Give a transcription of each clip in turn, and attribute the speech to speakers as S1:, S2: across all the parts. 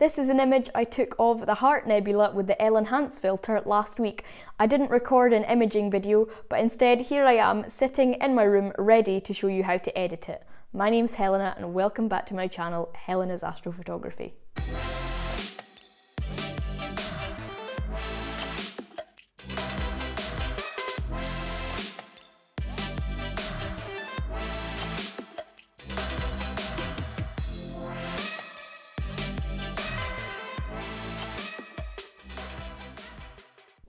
S1: This is an image I took of the Heart Nebula with the L-eNhance filter last week. I didn't record an imaging video, but instead here I am sitting in my room ready to show you how to edit it. My name's Helena and welcome back to my channel, Helena's Astrophotography.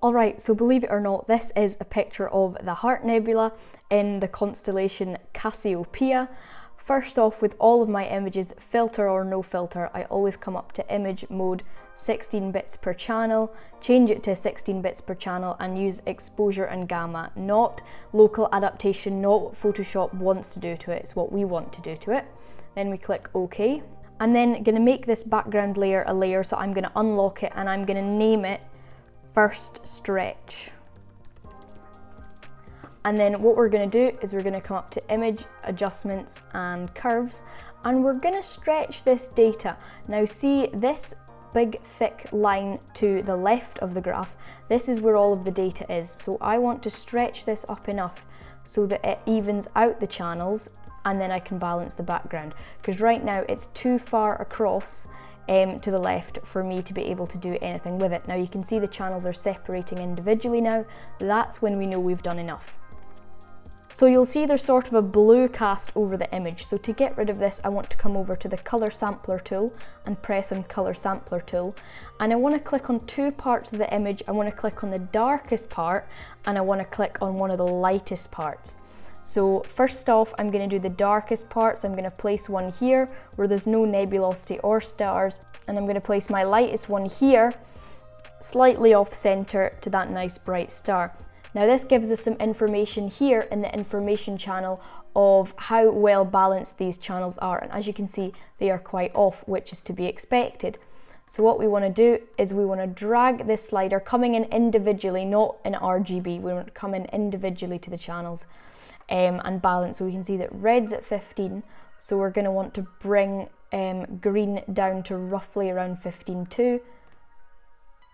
S1: Alright, so believe it or not, this is a picture of the Heart Nebula in the constellation Cassiopeia. First off, with all of my images, filter or no filter, I always come up to image mode, 16 bits per channel, change it to 16 bits per channel and use exposure and gamma, not local adaptation, not what Photoshop wants to do to it, it's what we want to do to it. Then we click OK. I'm then going to make this background layer a layer, so I'm going to unlock it and I'm going to name it First Stretch. And then what we're going to do is we're going to come up to Image, Adjustments and Curves, and we're going to stretch this data. Now see this big thick line to the left of the graph, this is where all of the data is. So I want to stretch this up enough so that it evens out the channels and then I can balance the background, because right now it's too far across to the left for me to be able to do anything with it. Now you can see the channels are separating individually now. That's when we know we've done enough. So you'll see there's sort of a blue cast over the image. So to get rid of this, I want to come over to the Color Sampler tool and press on Color Sampler tool. And I want to click on two parts of the image. I want to click on the darkest part and I want to click on one of the lightest parts. So first off, I'm going to do the darkest parts. I'm going to place one here where there's no nebulosity or stars, and I'm going to place my lightest one here, slightly off center to that nice bright star. Now this gives us some information here in the information channel of how well balanced these channels are, and as you can see, they are quite off, which is to be expected. So what we want to do is we want to drag this slider coming in individually, not in RGB. We want to come in individually to the channels. And balance. So we can see that red's at 15, so we're going to want to bring green down to roughly around 15.2,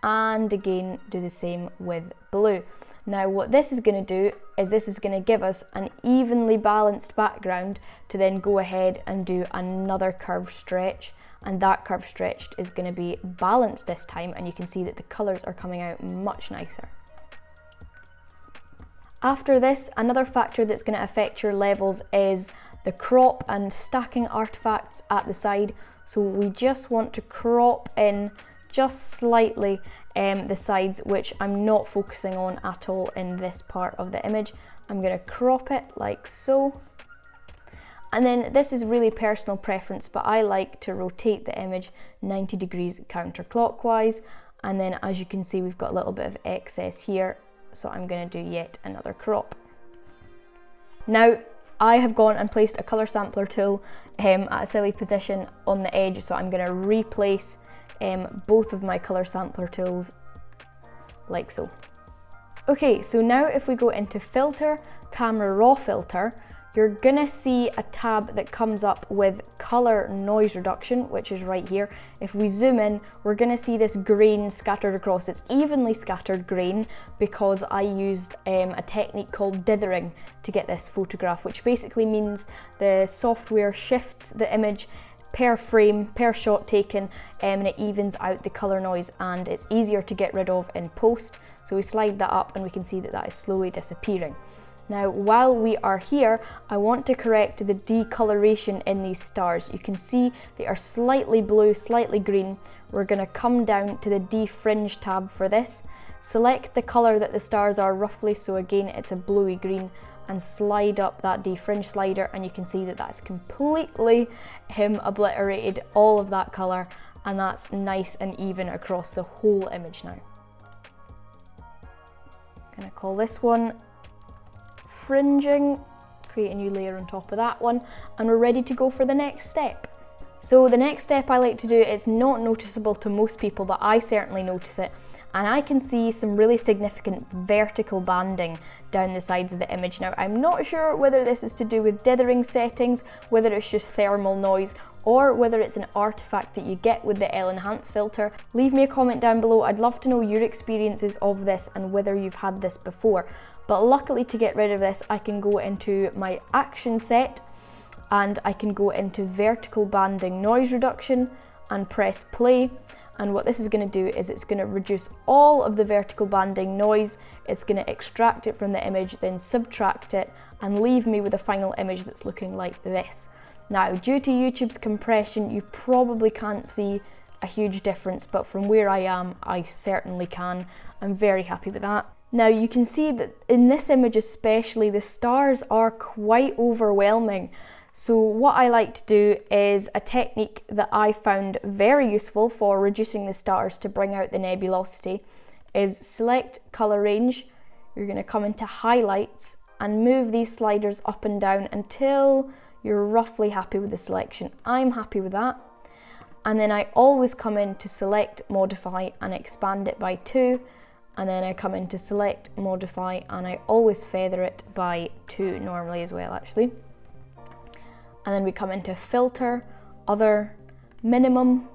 S1: and again do the same with blue. Now what this is going to do is this is going to give us an evenly balanced background to then go ahead and do another curve stretch, and that curve stretch is going to be balanced this time, and you can see that the colours are coming out much nicer. After this, another factor that's going to affect your levels is the crop and stacking artifacts at the side. So we just want to crop in just slightly the sides, which I'm not focusing on at all in this part of the image. I'm going to crop it like so. And then this is really personal preference, but I like to rotate the image 90 degrees counterclockwise. And then as you can see, we've got a little bit of excess here. So I'm going to do yet another crop. Now I have gone and placed a Color Sampler tool at a silly position on the edge, so I'm going to replace both of my Color Sampler tools like so. Okay, so now if we go into Filter, Camera Raw Filter, you're going to see a tab that comes up with Color Noise Reduction, which is right here. If we zoom in, we're going to see this grain scattered across. It's evenly scattered grain because I used a technique called dithering to get this photograph, which basically means the software shifts the image per frame, per shot taken, and it evens out the color noise, and it's easier to get rid of in post. So we slide that up and we can see that that is slowly disappearing. Now, while we are here, I want to correct the decoloration in these stars. You can see they are slightly blue, slightly green. We're going to come down to the defringe tab for this. Select the color that the stars are roughly, so again, it's a bluey green, and slide up that defringe slider, and you can see that that's completely obliterated all of that color, and that's nice and even across the whole image now. I'm going to call this one Fringing, create a new layer on top of that one, and we're ready to go for the next step. So the next step I like to do, it's not noticeable to most people, but I certainly notice it, and I can see some really significant vertical banding down the sides of the image. Now, I'm not sure whether this is to do with dithering settings, whether it's just thermal noise, or whether it's an artifact that you get with the L-eNhance filter. Leave me a comment down below. I'd love to know your experiences of this and whether you've had this before. But luckily, to get rid of this, I can go into my action set and I can go into vertical banding noise reduction and press play. And what this is going to do is it's going to reduce all of the vertical banding noise. It's going to extract it from the image, then subtract it and leave me with a final image that's looking like this. Now, due to YouTube's compression, you probably can't see a huge difference, but from where I am, I certainly can. I'm very happy with that. Now, you can see that in this image especially, the stars are quite overwhelming. So what I like to do is a technique that I found very useful for reducing the stars to bring out the nebulosity is select color range. You're going to come into highlights and move these sliders up and down until you're roughly happy with the selection. I'm happy with that. And then I always come in to select, modify and expand it by 2. And then I come in to select, modify and I always feather it by 2 normally as well actually. And then we come into filter, other, minimum.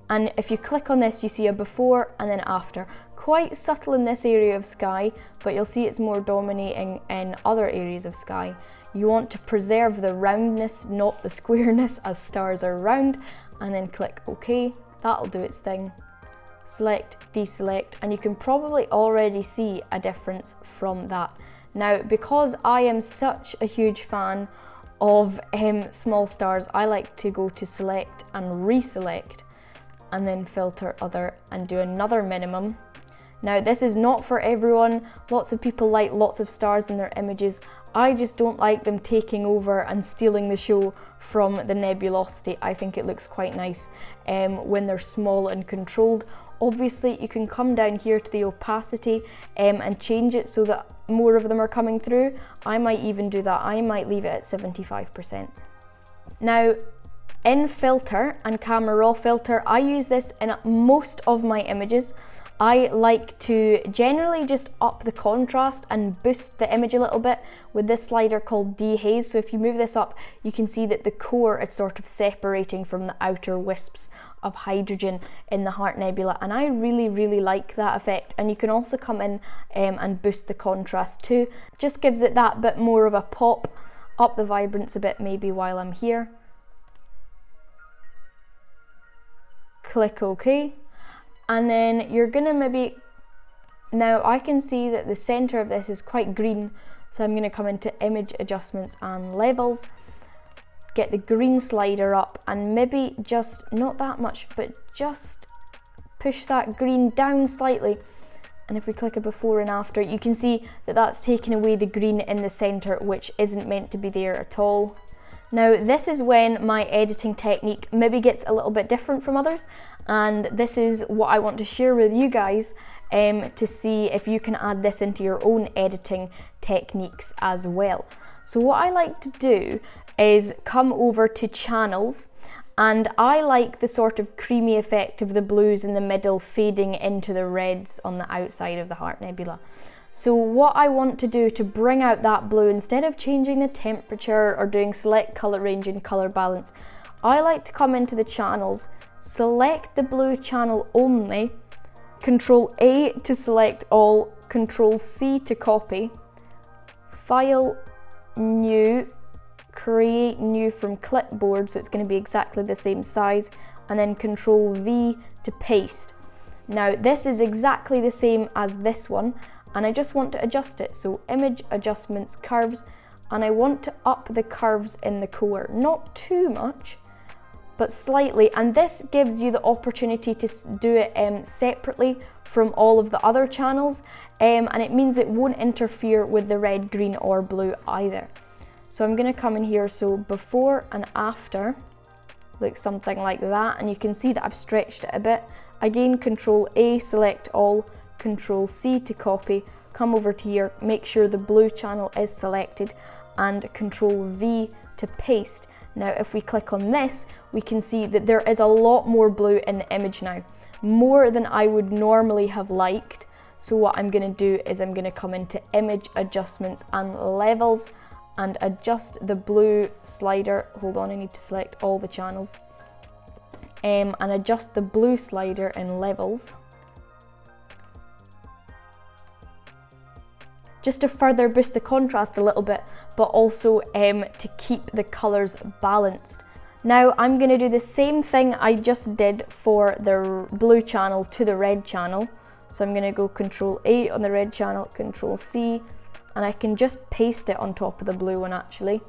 S1: And if you click on this, you see a before and then after. Quite subtle in this area of sky, but you'll see it's more dominating in other areas of sky. You want to preserve the roundness, not the squareness, as stars are round, and then click OK. That'll do its thing. Select, deselect, and you can probably already see a difference from that. Now, because I am such a huge fan of small stars, I like to go to select and reselect and then filter other and do another minimum. Now, this is not for everyone. Lots of people like lots of stars in their images. I just don't like them taking over and stealing the show from the nebulosity. I think it looks quite nice when they're small and controlled. Obviously, you can come down here to the opacity and change it so that more of them are coming through. I might even do that. I might leave it at 75%. Now, in filter and camera raw filter, I use this in most of my images. I like to generally just up the contrast and boost the image a little bit with this slider called Dehaze. So if you move this up, you can see that the core is sort of separating from the outer wisps of hydrogen in the Heart Nebula, and I really like that effect. And you can also come in and boost the contrast too. Just gives it that bit more of a pop. Up the vibrance a bit maybe while I'm here. Click OK. And then you're gonna maybe, now I can see that the center of this is quite green, so I'm gonna come into image adjustments and levels, get the green slider up and maybe just, not that much, but just push that green down slightly. And if we click a before and after, you can see that that's taken away the green in the center, which isn't meant to be there at all. Now, this is when my editing technique maybe gets a little bit different from others, and this is what I want to share with you guys to see if you can add this into your own editing techniques as well. So what I like to do is come over to channels, and I like the sort of creamy effect of the blues in the middle fading into the reds on the outside of the Heart Nebula. So what I want to do to bring out that blue, instead of changing the temperature or doing select color range and color balance, I like to come into the channels, select the blue channel only, Control A to select all, Control C to copy, File, New, Create New from Clipboard, so it's going to be exactly the same size, and then Control V to paste. Now this is exactly the same as this one, and I just want to adjust it. So image adjustments, curves, and I want to up the curves in the core. Not too much, but slightly. And this gives you the opportunity to do it separately from all of the other channels. And it means it won't interfere with the red, green or blue either. So I'm gonna come in here, so before and after, looks something like that. And you can see that I've stretched it a bit. Again, Control A, select all, Control C to copy, come over to here, make sure the blue channel is selected, and Control V to paste. Now if we click on this, we can see that there is a lot more blue in the image now, more than I would normally have liked. So what I'm going to do is I'm going to come into image adjustments and levels, and adjust the blue slider. Hold on, I need to select all the channels. And adjust the blue slider in levels. Just to further boost the contrast a little bit, but also to keep the colours balanced. Now I'm going to do the same thing I just did for the blue channel to the red channel. So I'm going to go Control A on the red channel, Control C, and I can just paste it on top of the blue one actually.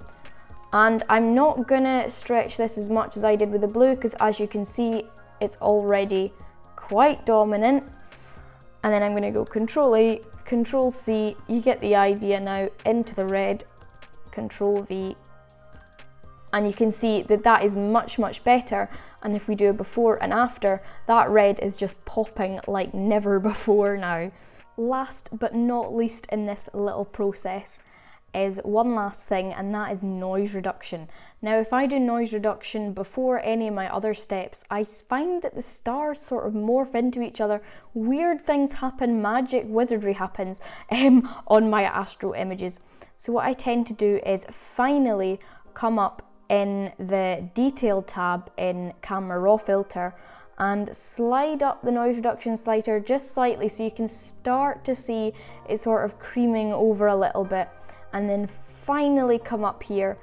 S1: And I'm not going to stretch this as much as I did with the blue, because as you can see, it's already quite dominant. And then I'm going to go Control A, Control C, you get the idea now, into the red, Control V. And you can see that that is much, much better. And if we do a before and after, that red is just popping like never before now. Last but not least in this little process is one last thing, and that is noise reduction. Now, if I do noise reduction before any of my other steps, I find that the stars sort of morph into each other. Weird things happen, magic wizardry happens on my astro images. So what I tend to do is finally come up in the detail tab in camera raw filter and slide up the noise reduction slider just slightly, so you can start to see it sort of creaming over a little bit. And then finally come up here,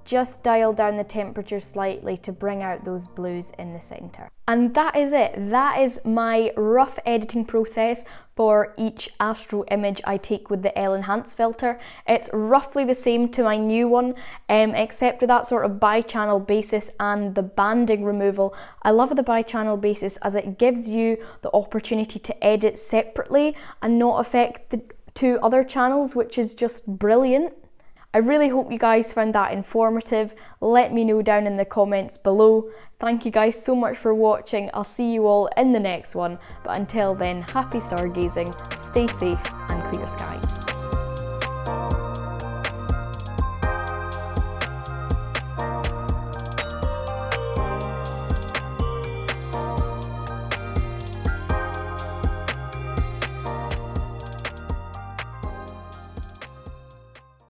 S1: just dial down the temperature slightly to bring out those blues in the center. And that is it. That is my rough editing process for each astro image I take with the L-eNhance filter. It's roughly the same to my new one, except for that sort of bi-channel basis and the banding removal. I love the bi-channel basis as it gives you the opportunity to edit separately and not affect the two other channels, which is just brilliant. I really hope you guys found that informative. Let me know down in the comments below. Thank you guys so much for watching. I'll see you all in the next one. But until then, happy stargazing, stay safe and clear skies.